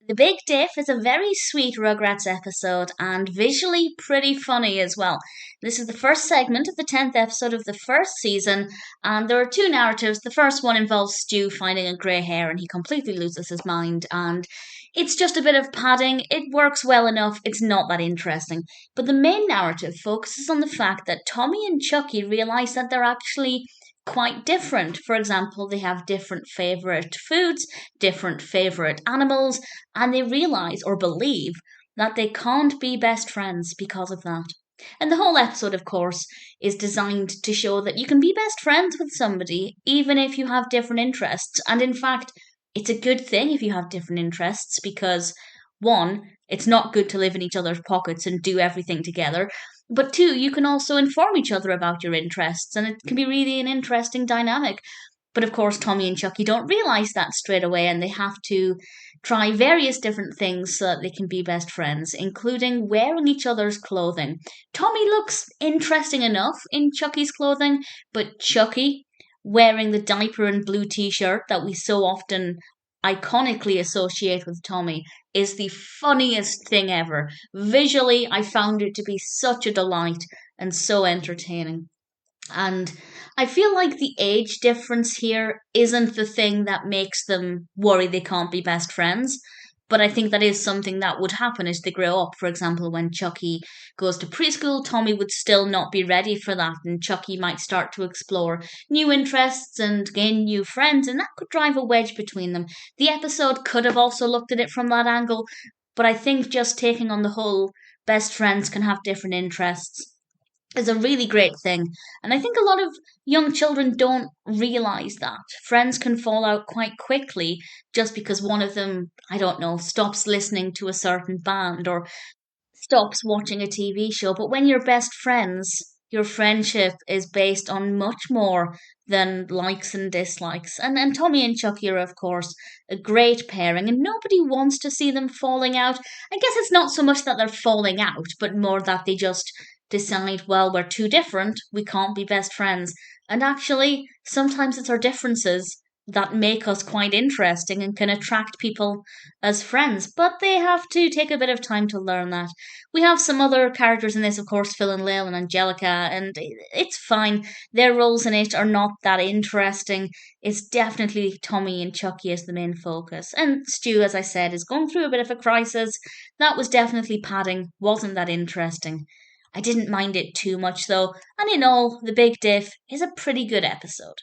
The Big Diff is a very sweet Rugrats episode and visually pretty funny as well. This is the first segment of the 10th episode of the first season, and there are two narratives. The first one involves Stu finding a grey hair and he completely loses his mind, and it's just a bit of padding. It works well enough, it's not that interesting. But the main narrative focuses on the fact that Tommy and Chuckie realise that they're actually quite different. For example, they have different favourite foods, different favourite animals, and they realize or believe that they can't be best friends because of that. And the whole episode, of course, is designed to show that you can be best friends with somebody even if you have different interests. And in fact, it's a good thing if you have different interests because, one, it's not good to live in each other's pockets and do everything together. But two, you can also inform each other about your interests, and it can be really an interesting dynamic. But of course, Tommy and Chuckie don't realize that straight away, and they have to try various different things so that they can be best friends, including wearing each other's clothing. Tommy looks interesting enough in Chuckie's clothing, but Chuckie wearing the diaper and blue t shirt that we so often iconically associate with Tommy is the funniest thing ever. Visually, I found it to be such a delight and so entertaining. And I feel like the age difference here isn't the thing that makes them worry they can't be best friends. But I think that is something that would happen as they grow up. For example, when Chuckie goes to preschool, Tommy would still not be ready for that, and Chuckie might start to explore new interests and gain new friends, and that could drive a wedge between them. The episode could have also looked at it from that angle, but I think just taking on the whole best friends can have different interests is a really great thing. And I think a lot of young children don't realize that. Friends can fall out quite quickly just because one of them, I don't know, stops listening to a certain band or stops watching a TV show. But when you're best friends, your friendship is based on much more than likes and dislikes. And Tommy and Chuckie are, of course, a great pairing, and nobody wants to see them falling out. I guess it's not so much that they're falling out, but more that they just decide, well, we're too different, we can't be best friends. And actually, sometimes it's our differences that make us quite interesting and can attract people as friends, but they have to take a bit of time to learn that. We have some other characters in this, of course, Phil and Lil and Angelica, and it's fine. Their roles in it are not that interesting. It's definitely Tommy and Chuckie as the main focus. And Stu, as I said, is going through a bit of a crisis. That was definitely padding, wasn't that interesting. I didn't mind it too much though, and in all, The Big Diff is a pretty good episode.